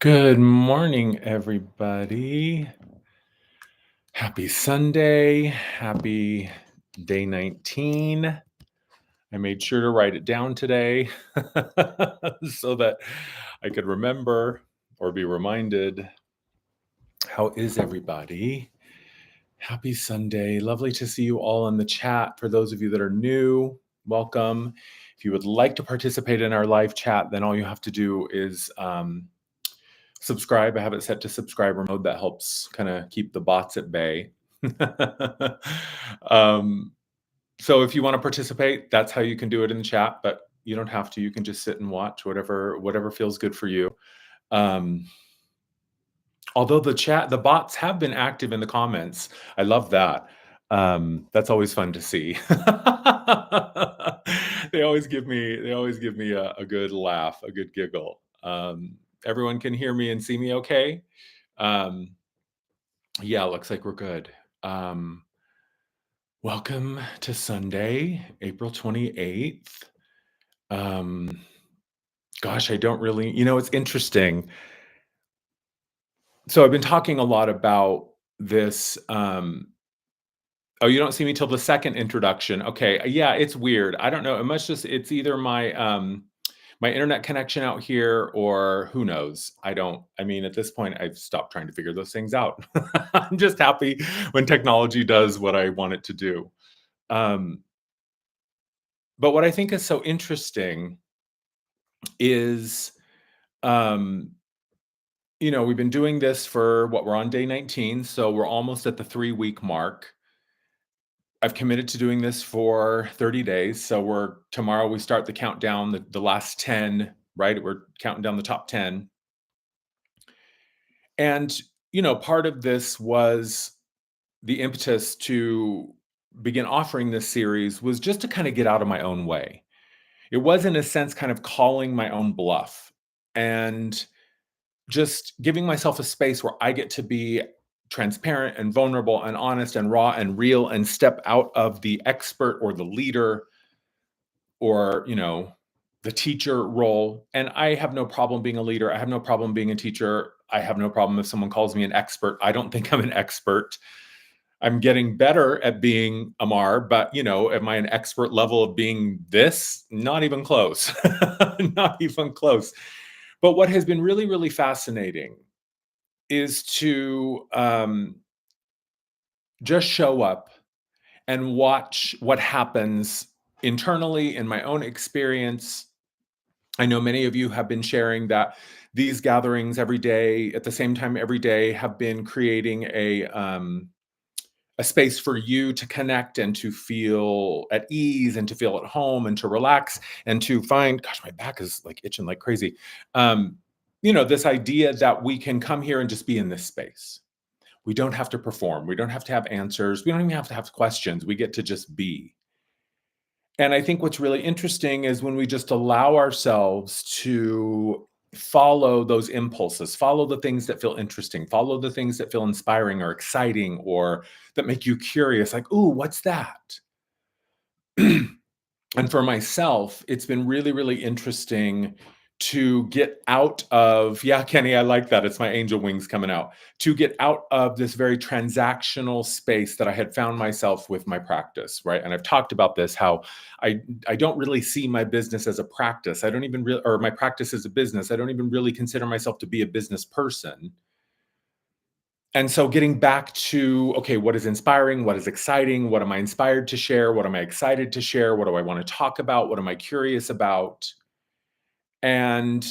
Good morning, everybody. Happy Sunday. Happy day 19. I made sure to write it down today so that I could remember or be reminded. How is everybody? Happy Sunday. Lovely to see you all in the chat. For those of you that are new, welcome. If you would like to participate in our live chat, then all you have to do is subscribe. I have it set to subscriber mode. That helps kind of keep the bots at bay. um, so if you want to participate, that's how you can do it in the chat, but you don't have to. You can just sit and watch whatever feels good for you. Um, although the bots have been active in the comments. I love that. That's always fun to see. They always give me a good laugh, a good giggle. Everyone can hear me and see me okay? Um, yeah, looks like we're good. Um, welcome to Sunday, April 28th. Um, gosh, I don't really, it's interesting. So I've been talking a lot about this. Oh, you don't see me till the second introduction. Okay. Yeah, it's weird. I don't know. It's either my internet connection out here or who knows. I mean, at this point, I've stopped trying to figure those things out. I'm just happy when technology does what I want it to do. Um, but what I think is so interesting is, um, we've been doing this for we're on day 19, so we're almost at the 3-week mark. I've committed to doing this for 30 days. So tomorrow we start the countdown, the last 10, right? We're counting down the top 10. And, part of this was the impetus to begin offering this series was just to kind of get out of my own way. It was, in a sense, kind of calling my own bluff and just giving myself a space where I get to be transparent and vulnerable and honest and raw and real and step out of the expert or the leader or the teacher role. And I have no problem being a leader. I have no problem being a teacher. I have no problem if someone calls me an expert. I don't think I'm an expert. I'm getting better at being Amar, but am I an expert level of being this? Not even close. Not even close. But what has been really, really fascinating is to just show up and watch what happens internally in my own experience. I know many of you have been sharing that these gatherings every day, at the same time every day, have been creating a space for you to connect and to feel at ease and to feel at home and to relax and to find, gosh, my back is like itching like crazy. This idea that we can come here and just be in this space. We don't have to perform. We don't have to have answers. We don't even have to have questions. We get to just be. And I think what's really interesting is when we just allow ourselves to follow those impulses, follow the things that feel interesting, follow the things that feel inspiring or exciting or that make you curious, like, ooh, what's that? And for myself, it's been really, really interesting to get out of, yeah, Kenny, I like that. It's my angel wings coming out. To get out of this very transactional space that I had found myself with my practice, right? And I've talked about this, how I don't really see my business as a practice. I don't even really, or my practice as a business. I don't even really consider myself to be a business person. And so getting back to, okay, what is inspiring? What is exciting? What am I inspired to share? What am I excited to share? What do I want to talk about? What am I curious about? And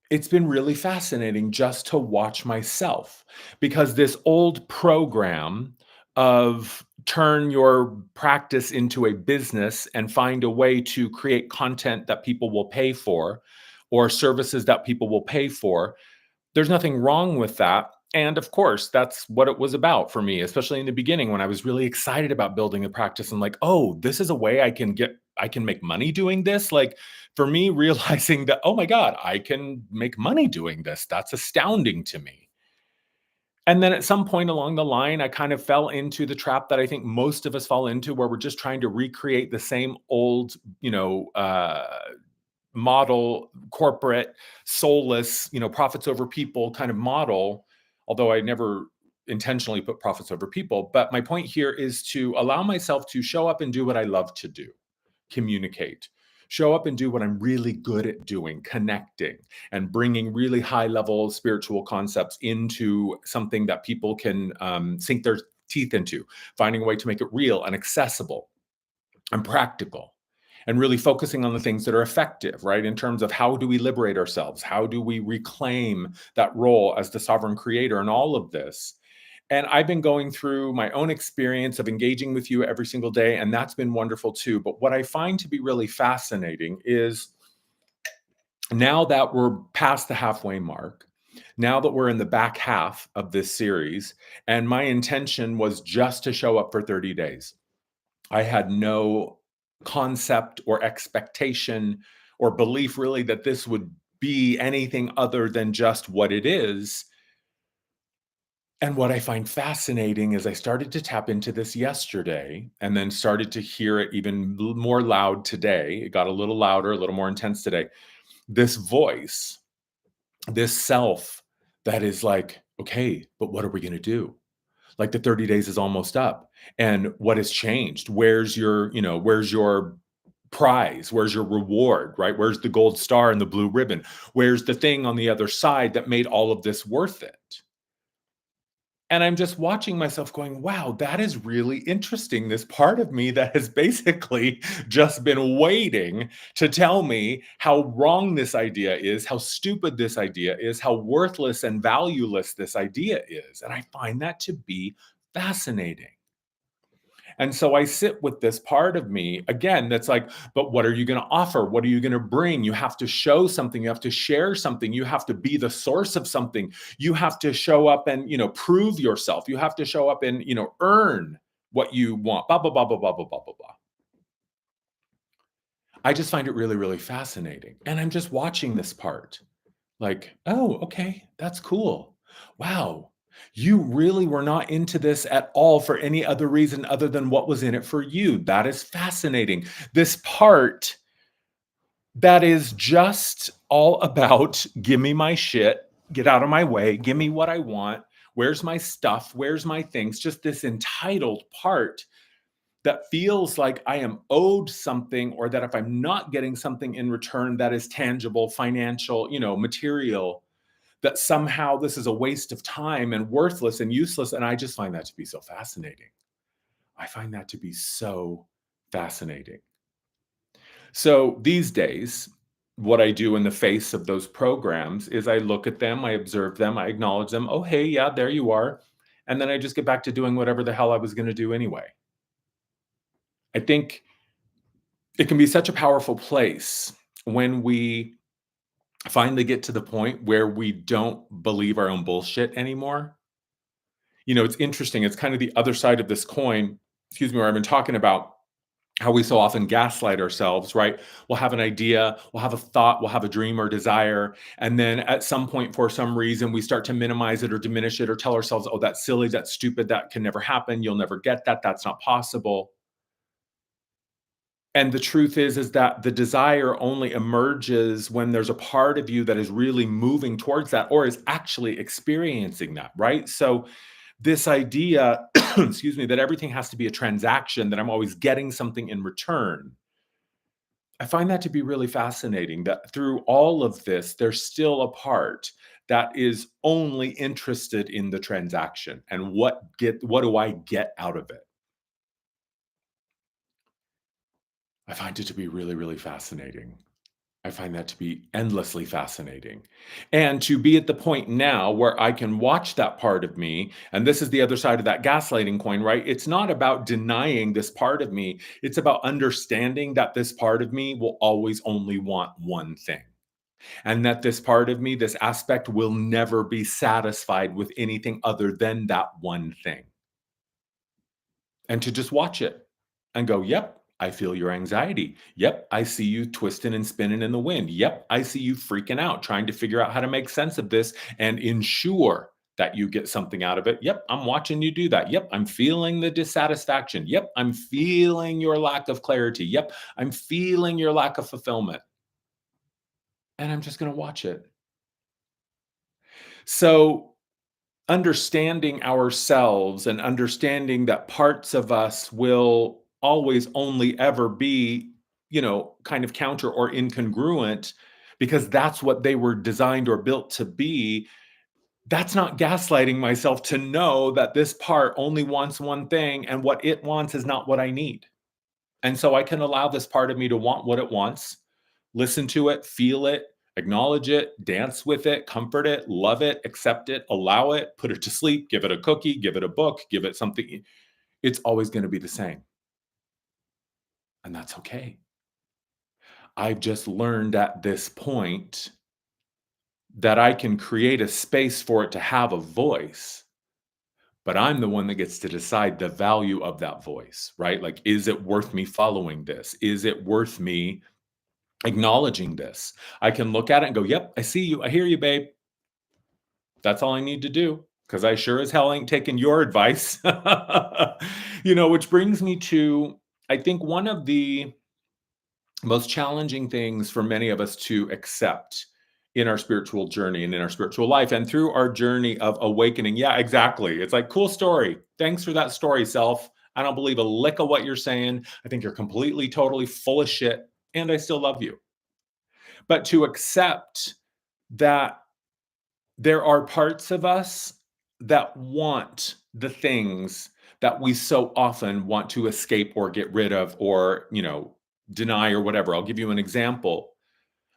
it's been really fascinating just to watch myself, because this old program of turn your practice into a business and find a way to create content that people will pay for or services that people will pay for, there's nothing wrong with that. And of course, that's what it was about for me, especially in the beginning when I was really excited about building a practice and like, oh, this is a way I can make money doing this. Like for me, realizing that, oh my God, I can make money doing this. That's astounding to me. And then at some point along the line, I kind of fell into the trap that I think most of us fall into, where we're just trying to recreate the same old, model, corporate, soulless, profits over people kind of model, although I never intentionally put profits over people. But my point here is to allow myself to show up and do what I love to do, communicate. Show up and do what I'm really good at doing, connecting and bringing really high level spiritual concepts into something that people can sink their teeth into, finding a way to make it real and accessible and practical, and really focusing on the things that are effective, right? In terms of how do we liberate ourselves? How do we reclaim that role as the sovereign creator in all of this? And I've been going through my own experience of engaging with you every single day, and that's been wonderful too. But what I find to be really fascinating is now that we're past the halfway mark, now that we're in the back half of this series, and my intention was just to show up for 30 days. I had no concept or expectation or belief really that this would be anything other than just what it is. And what I find fascinating is I started to tap into this yesterday and then started to hear it even more loud today. It got a little louder, a little more intense today. This voice, this self that is like, okay, but what are we going to do? Like the 30 days is almost up. And what has changed? Where's your prize? Where's your reward, right? Where's the gold star and the blue ribbon? Where's the thing on the other side that made all of this worth it? And I'm just watching myself going, wow, that is really interesting. This part of me that has basically just been waiting to tell me how wrong this idea is, how stupid this idea is, how worthless and valueless this idea is. And I find that to be fascinating. And so I sit with this part of me again that's like, but what are you going to offer? What are you going to bring? You have to show something. You have to share something. You have to be the source of something. You have to show up and, prove yourself. You have to show up and, earn what you want. Blah, blah, blah, blah, blah, blah, blah, blah, blah. I just find it really, really fascinating. And I'm just watching this part. Like, oh, okay, that's cool. Wow. You really were not into this at all for any other reason other than what was in it for you. That is fascinating. This part that is just all about give me my shit, get out of my way, give me what I want. Where's my stuff? Where's my things? Just this entitled part that feels like I am owed something, or that if I'm not getting something in return that is tangible, financial, material, that somehow this is a waste of time and worthless and useless. And I just find that to be so fascinating. I find that to be so fascinating. So these days, what I do in the face of those programs is I look at them, I observe them, I acknowledge them. Oh, hey, yeah, there you are. And then I just get back to doing whatever the hell I was going to do anyway. I think it can be such a powerful place when we finally get to the point where we don't believe our own bullshit anymore. It's interesting. It's kind of the other side of this coin, excuse me, where I've been talking about how we so often gaslight ourselves, right? We'll have an idea, we'll have a thought, we'll have a dream or desire. And then at some point, for some reason, we start to minimize it or diminish it or tell ourselves, oh, that's silly, that's stupid, that can never happen. You'll never get that. That's not possible. And the truth is that the desire only emerges when there's a part of you that is really moving towards that or is actually experiencing that, right? So this idea, excuse me, that everything has to be a transaction, that I'm always getting something in return. I find that to be really fascinating that through all of this, there's still a part that is only interested in the transaction and what do I get out of it? I find it to be really, really fascinating. I find that to be endlessly fascinating. And to be at the point now where I can watch that part of me, and this is the other side of that gaslighting coin, right? It's not about denying this part of me. It's about understanding that this part of me will always only want one thing. And that this part of me, this aspect, will never be satisfied with anything other than that one thing. And to just watch it and go, yep, I feel your anxiety. Yep, I see you twisting and spinning in the wind. Yep, I see you freaking out, trying to figure out how to make sense of this and ensure that you get something out of it. Yep, I'm watching you do that. Yep, I'm feeling the dissatisfaction. Yep, I'm feeling your lack of clarity. Yep, I'm feeling your lack of fulfillment. and I'm just going to watch it. So, understanding ourselves and understanding that parts of us will always only ever be, kind of counter or incongruent because that's what they were designed or built to be. That's not gaslighting myself to know that this part only wants one thing and what it wants is not what I need. And so I can allow this part of me to want what it wants, listen to it, feel it, acknowledge it, dance with it, comfort it, love it, accept it, allow it, put it to sleep, give it a cookie, give it a book, give it something. It's always going to be the same. And that's okay. I've just learned at this point that I can create a space for it to have a voice, but I'm the one that gets to decide the value of that voice, right? Like, is it worth me following this? Is it worth me acknowledging this? I can look at it and go, yep, I see you. I hear you, babe. That's all I need to do because I sure as hell ain't taking your advice. Which brings me to, I think, one of the most challenging things for many of us to accept in our spiritual journey and in our spiritual life and through our journey of awakening. Yeah, exactly. It's like, cool story. Thanks for that story, self. I don't believe a lick of what you're saying. I think you're completely, totally full of shit, and I still love you. But to accept that there are parts of us that want the things that we so often want to escape or get rid of or, deny or whatever. I'll give you an example,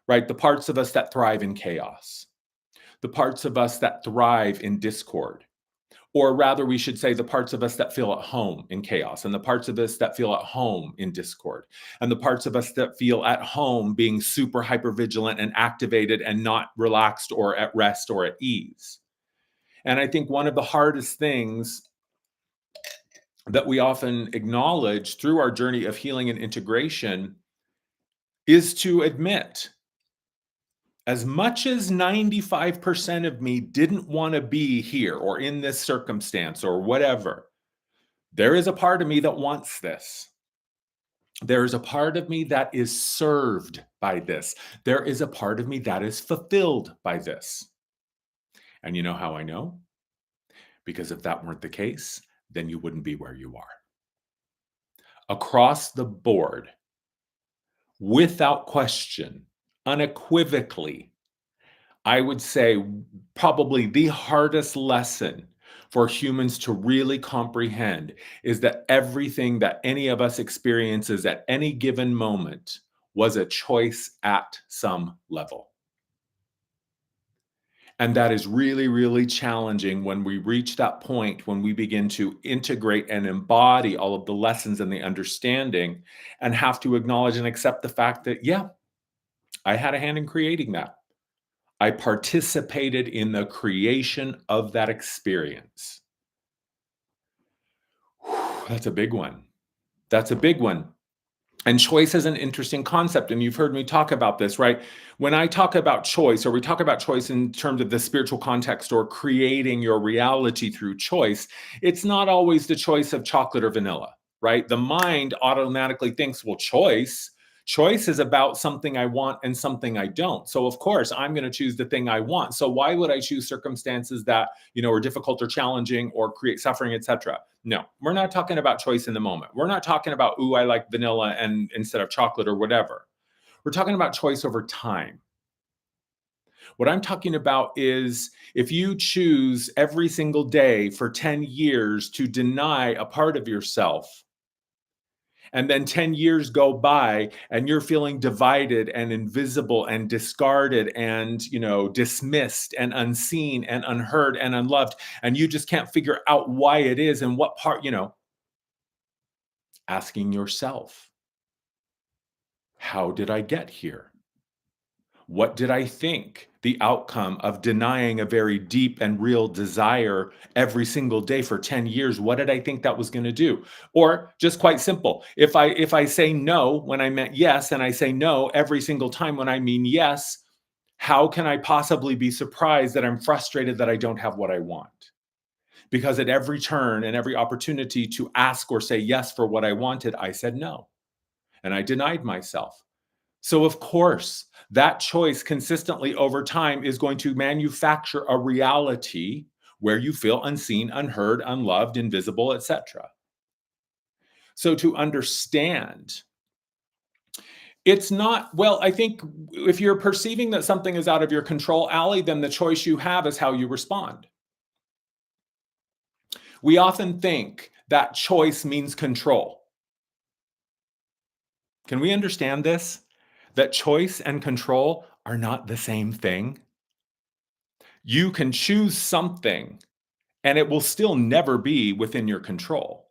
right? The parts of us that thrive in chaos, the parts of us that thrive in discord, or rather, we should say the parts of us that feel at home in chaos, and the parts of us that feel at home in discord, and the parts of us that feel at home being super hyper vigilant and activated and not relaxed or at rest or at ease. And I think one of the hardest things that we often acknowledge through our journey of healing and integration is to admit, as much as 95% of me didn't want to be here or in this circumstance or whatever, there is a part of me that wants this. There is a part of me that is served by this. There is a part of me that is fulfilled by this. And you know how I know? Because if that weren't the case, then you wouldn't be where you are. Across the board, without question, unequivocally, I would say probably the hardest lesson for humans to really comprehend is that everything that any of us experiences at any given moment was a choice at some level. And that is really, really challenging when we reach that point when we begin to integrate and embody all of the lessons and the understanding and have to acknowledge and accept the fact that, yeah, I had a hand in creating that. I participated in the creation of that experience. Whew, that's a big one. That's a big one. And choice is an interesting concept. And you've heard me talk about this, right? When I talk about choice, or we talk about choice in terms of the spiritual context or creating your reality through choice, it's not always the choice of chocolate or vanilla, right? The mind automatically thinks, well, choice is about something I want and something I don't. So of course, I'm going to choose the thing I want. So why would I choose circumstances that, are difficult or challenging or create suffering, etc.? No, we're not talking about choice in the moment. We're not talking about, ooh, I like vanilla and instead of chocolate or whatever. We're talking about choice over time. What I'm talking about is if you choose every single day for 10 years to deny a part of yourself, and then 10 years go by and you're feeling divided and invisible and discarded and, dismissed and unseen and unheard and unloved, and you just can't figure out why it is and what part, asking yourself, how did I get here? What did I think the outcome of denying a very deep and real desire every single day for 10 years? What did I think that was going to do? Or just quite simple. If I say no when I meant yes, and I say no every single time when I mean yes, how can I possibly be surprised that I'm frustrated that I don't have what I want? Because at every turn and every opportunity to ask or say yes for what I wanted, I said no. And I denied myself. So, of course, that choice consistently over time is going to manufacture a reality where you feel unseen, unheard, unloved, invisible, etc. So, to understand, it's not, well, I think if you're perceiving that something is out of your control, Allie, then the choice you have is how you respond. We often think that choice means control. Can we understand this? That choice and control are not the same thing. You can choose something and it will still never be within your control.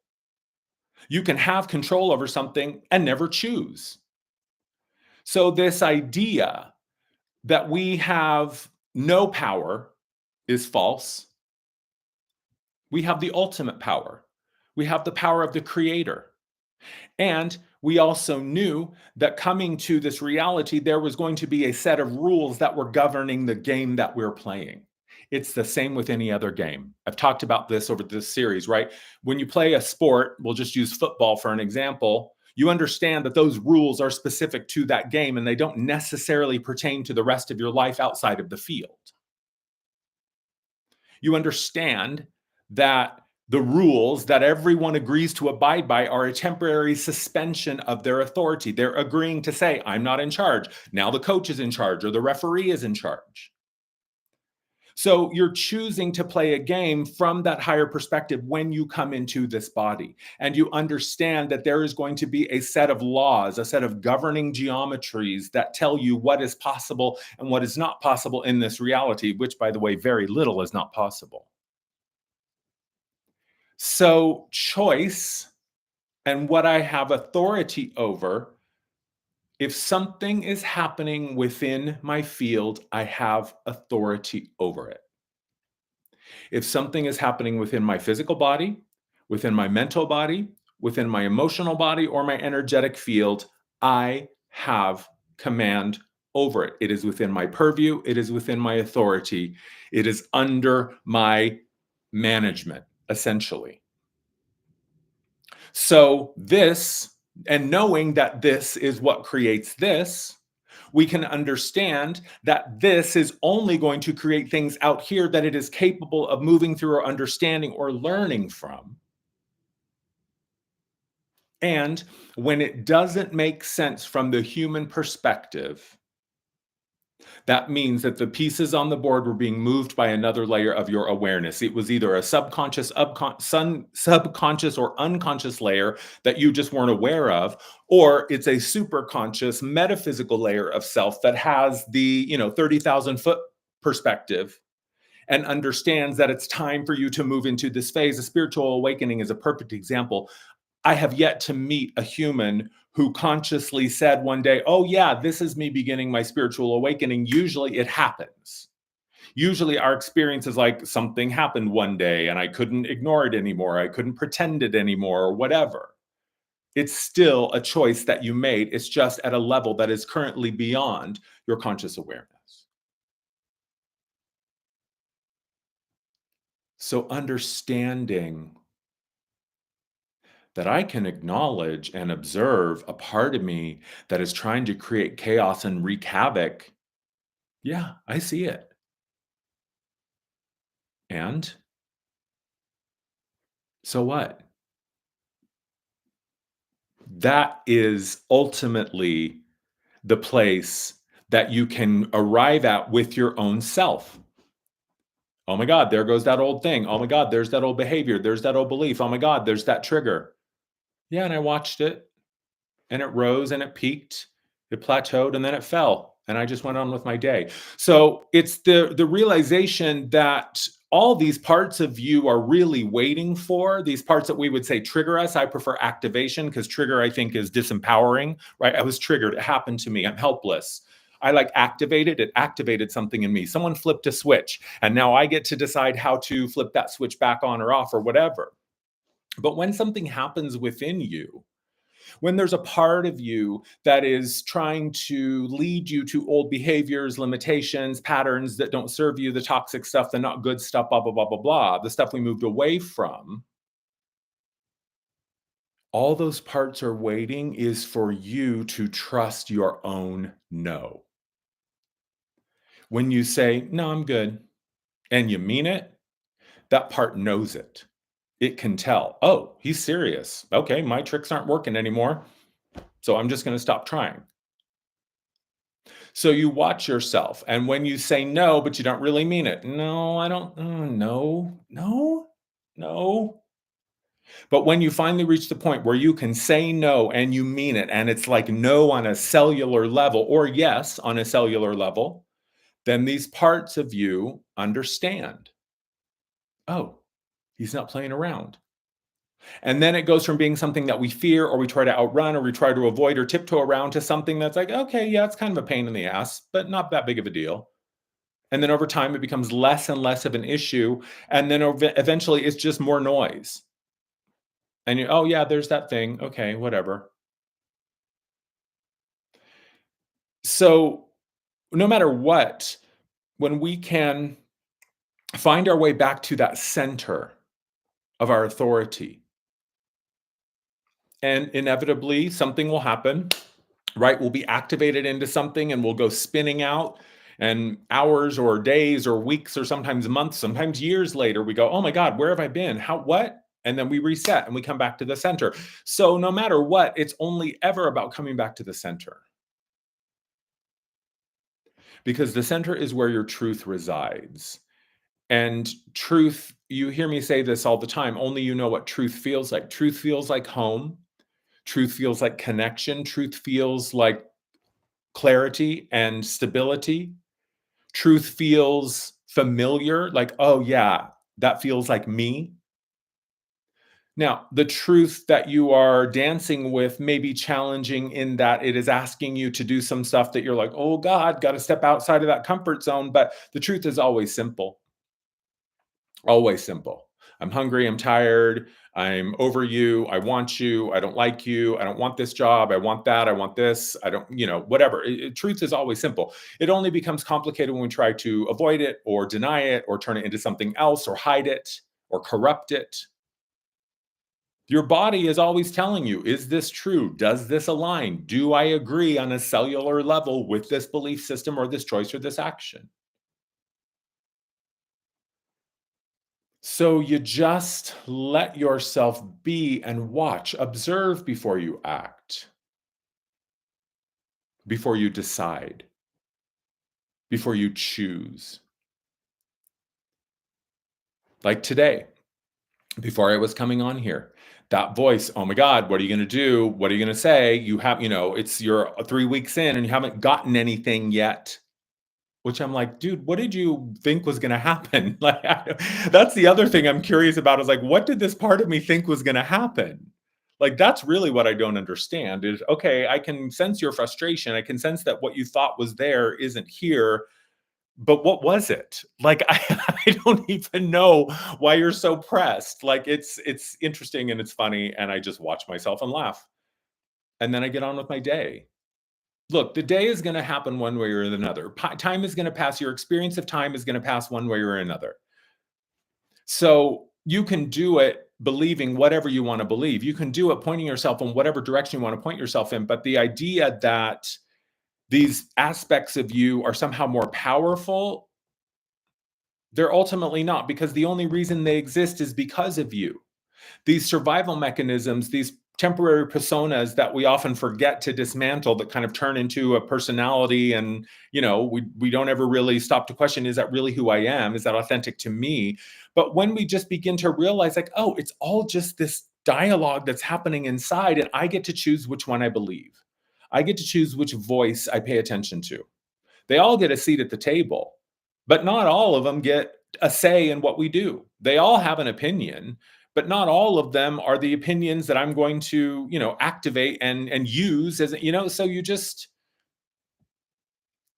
You can have control over something and never choose. So, this idea that we have no power is false. We have the ultimate power, we have the power of the creator. And we also knew that coming to this reality, there was going to be a set of rules that were governing the game that we're playing. It's the same with any other game. I've talked about this over this series, right? When you play a sport, we'll just use football for an example. You understand that those rules are specific to that game and they don't necessarily pertain to the rest of your life outside of the field. You understand that the rules that everyone agrees to abide by are a temporary suspension of their authority. They're agreeing to say, I'm not in charge. Now the coach is in charge or the referee is in charge. So you're choosing to play a game from that higher perspective when you come into this body. And you understand that there is going to be a set of laws, a set of governing geometries that tell you what is possible and what is not possible in this reality, which, by the way, very little is not possible. So, choice and what I have authority over, if something is happening within my field, I have authority over it. If something is happening within my physical body, within my mental body, within my emotional body, or my energetic field, I have command over it. It is within my purview, it is within my authority, it is under my management, essentially. So, this, and knowing that this is what creates this, we can understand that this is only going to create things out here that it is capable of moving through or understanding or learning from. And when it doesn't make sense from the human perspective, that means that the pieces on the board were being moved by another layer of your awareness. It was either a subconscious or unconscious layer that you just weren't aware of, or it's a superconscious metaphysical layer of self that has the 30,000-foot perspective and understands that it's time for you to move into this phase. A spiritual awakening is a perfect example. I have yet to meet a human who consciously said one day, oh, yeah, this is me beginning my spiritual awakening. Usually it happens. Usually our experience is like something happened one day and I couldn't ignore it anymore. I couldn't pretend it anymore or whatever. It's still a choice that you made. It's just at a level that is currently beyond your conscious awareness. So understanding that I can acknowledge and observe a part of me that is trying to create chaos and wreak havoc. Yeah, I see it. And so what? That is ultimately the place that you can arrive at with your own self. Oh my God, there goes that old thing. Oh my God, there's that old behavior. There's that old belief. Oh my God, there's that trigger. Yeah, and I watched it and it rose and it peaked, it plateaued, and then it fell. And I just went on with my day. So it's the realization that all these parts of you are really waiting for, these parts that we would say trigger us. I prefer activation because trigger, I think, is disempowering, right? I was triggered. It happened to me. I'm helpless. I like activated. It activated something in me. Someone flipped a switch, and now I get to decide how to flip that switch back on or off or whatever. But when something happens within you, when there's a part of you that is trying to lead you to old behaviors, limitations, patterns that don't serve you, the toxic stuff, the not good stuff, blah, blah, blah, blah, blah, the stuff we moved away from, All those parts are waiting is for you to trust your own no. When you say, "No, I'm good," and you mean it, that part knows it. It can tell, "Oh, he's serious. Okay, my tricks aren't working anymore, so I'm just gonna stop trying." So you watch yourself, and when you say no, but you don't really mean it, "No, I don't no, no, no." But when you finally reach the point where you can say no and you mean it, and it's like no on a cellular level or yes on a cellular level, then these parts of you understand, "Oh, he's not playing around." And then it goes from being something that we fear or we try to outrun or we try to avoid or tiptoe around to something that's like, "Okay, yeah, it's kind of a pain in the ass, but not that big of a deal." And then over time, it becomes less and less of an issue. And then eventually, it's just more noise. And you, oh, yeah, there's that thing. Okay, whatever. So, no matter what, when we can find our way back to that center of our authority, and inevitably something will happen, right? We'll be activated into something and we'll go spinning out. And hours or days or weeks or sometimes months, sometimes years later, we go, oh my God, where have I been? How, what? And then we reset and we come back to the center. So no matter what, it's only ever about coming back to the center because the center is where your truth resides. And truth, you hear me say this all the time, only you know what truth feels like. Truth feels like home. Truth feels like connection. Truth feels like clarity and stability. Truth feels familiar, like, oh, yeah, that feels like me. Now, the truth that you are dancing with may be challenging in that it is asking you to do some stuff that you're like, oh, God, got to step outside of that comfort zone. But the truth is always simple. Always simple. I'm hungry, I'm tired, I'm over you, I want you, I don't like you, I don't want this job, I want that, I want this, I don't, whatever. Truth is always simple. It only becomes complicated when we try to avoid it or deny it or turn it into something else or hide it or corrupt it. Your body is always telling you, is this true? Does this align? Do I agree on a cellular level with this belief system or this choice or this action? So you just let yourself be and watch, observe before you act, before you decide, before you choose. Like today, before I was coming on here, that voice, oh my God, what are you going to do? What are you going to say? You have, it's you're 3 weeks in and you haven't gotten anything yet. Which I'm like, dude, what did you think was gonna happen? Like, that's the other thing I'm curious about is like, what did this part of me think was gonna happen? Like, that's really what I don't understand is, okay, I can sense your frustration. I can sense that what you thought was there isn't here, but what was it? Like, I don't even know why you're so pressed. Like, it's interesting and it's funny, and I just watch myself and laugh. And then I get on with my day. Look, the day is gonna happen one way or another. Time is gonna pass. Your experience of time is gonna pass one way or another. So you can do it believing whatever you want to believe. You can do it pointing yourself in whatever direction you want to point yourself in. But the idea that these aspects of you are somehow more powerful, they're ultimately not, because the only reason they exist is because of you. These survival mechanisms, these temporary personas that we often forget to dismantle that kind of turn into a personality, and we don't ever really stop to question, is that really who I am? Is that authentic to me? But when we just begin to realize like, oh, it's all just this dialogue that's happening inside, and I get to choose which one I believe. I get to choose which voice I pay attention to. They all get a seat at the table, but not all of them get a say in what we do. They all have an opinion, but not all of them are the opinions that I'm going to, activate and use as, so you just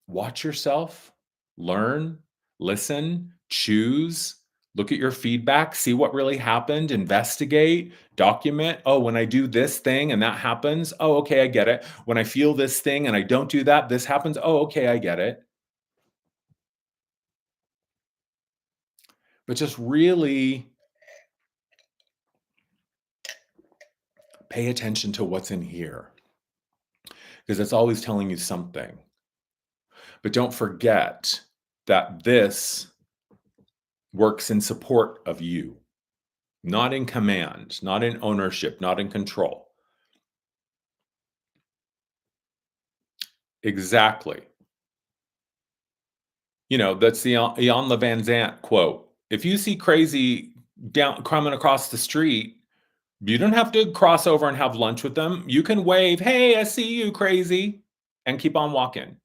watch yourself, learn, listen, choose, look at your feedback, see what really happened, investigate, document. Oh, when I do this thing and that happens, oh, okay, I get it. When I feel this thing and I don't do that, this happens. Oh, okay, I get it. But just really Pay attention to what's in here because it's always telling you something. But don't forget that this works in support of you, not in command, not in ownership, not in control. Exactly. That's the Jan Van Zant quote. If you see crazy down coming across the street, you don't have to cross over and have lunch with them. You can wave, "Hey, I see you, crazy," and keep on walking.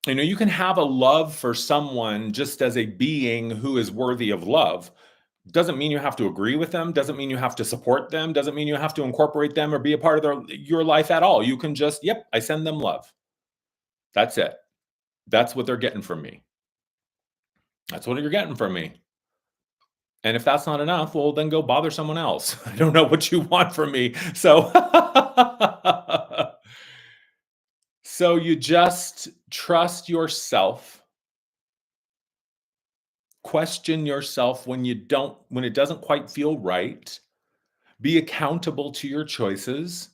You can have a love for someone just as a being who is worthy of love. Doesn't mean you have to agree with them, doesn't mean you have to support them, doesn't mean you have to incorporate them or be a part of your life at all. You can just, "Yep, I send them love." That's it. That's what they're getting from me. That's what you're getting from me. And if that's not enough, well, then go bother someone else. I don't know what you want from me. So so you just trust yourself. Question yourself when it doesn't quite feel right. Be accountable to your choices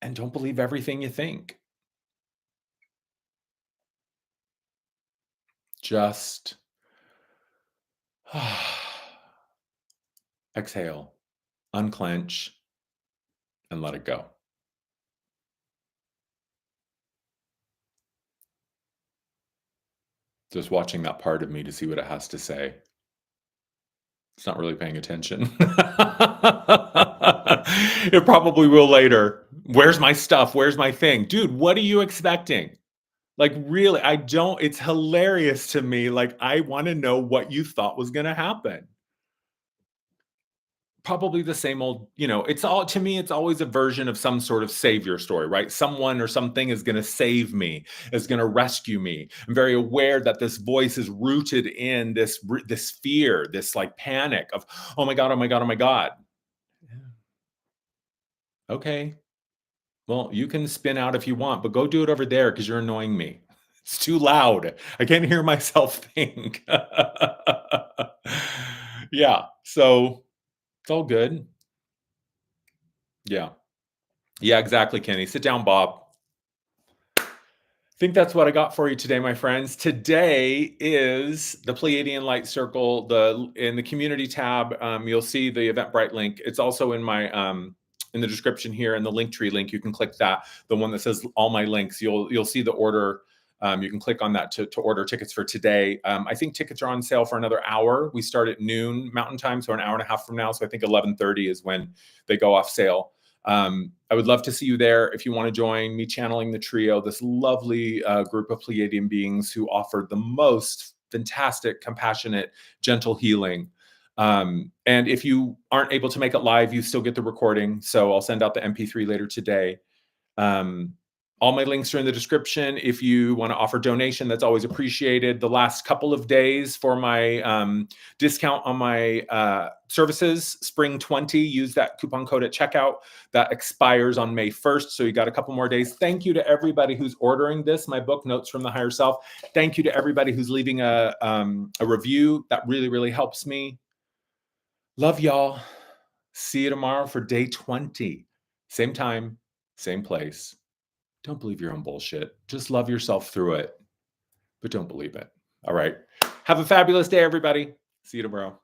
and don't believe everything you think. Just exhale, unclench, and let it go. Just watching that part of me to see what it has to say. It's not really paying attention. It probably will later. Where's my stuff? Where's my thing? Dude, what are you expecting? Like, really, I don't it's hilarious to me. Like, I wanna know what you thought was gonna happen. Probably the same old, it's all to me, it's always a version of some sort of savior story, right? Someone or something is gonna save me, is gonna rescue me. I'm very aware that this voice is rooted in this fear, this like panic of, oh my God, oh my God, oh my God. Yeah. Okay. Well, you can spin out if you want, but go do it over there because you're annoying me. It's too loud. I can't hear myself think. Yeah. So it's all good. Yeah. Yeah, exactly, Kenny. Sit down, Bob. Think that's what I got for you today, my friends. Today is the Pleiadian Light Circle. In the community tab, you'll see the Eventbrite link. It's also in the description here in the Linktree link. You can click that, the one that says all my links. You'll see the order. You can click on that to order tickets for today. I think tickets are on sale for another hour. We start at noon Mountain Time, so an hour and a half from now. So I think 11:30 is when they go off sale. I would love to see you there if you want to join me channeling the trio, this lovely group of Pleiadian beings who offer the most fantastic, compassionate, gentle healing. And if you aren't able to make it live, you still get the recording. So I'll send out the MP3 later today. Um, all my links are in the description. If you want to offer donation, that's always appreciated. The last couple of days for my discount on my services, Spring 20, use that coupon code at checkout. That expires on May 1st. So you got a couple more days. Thank you to everybody who's ordering this, my book, Notes from the Higher Self. Thank you to everybody who's leaving a review. That really, really helps me. Love y'all. See you tomorrow for day 20. Same time, same place. Don't believe your own bullshit. Just love yourself through it, but don't believe it. All right. Have a fabulous day, everybody. See you tomorrow.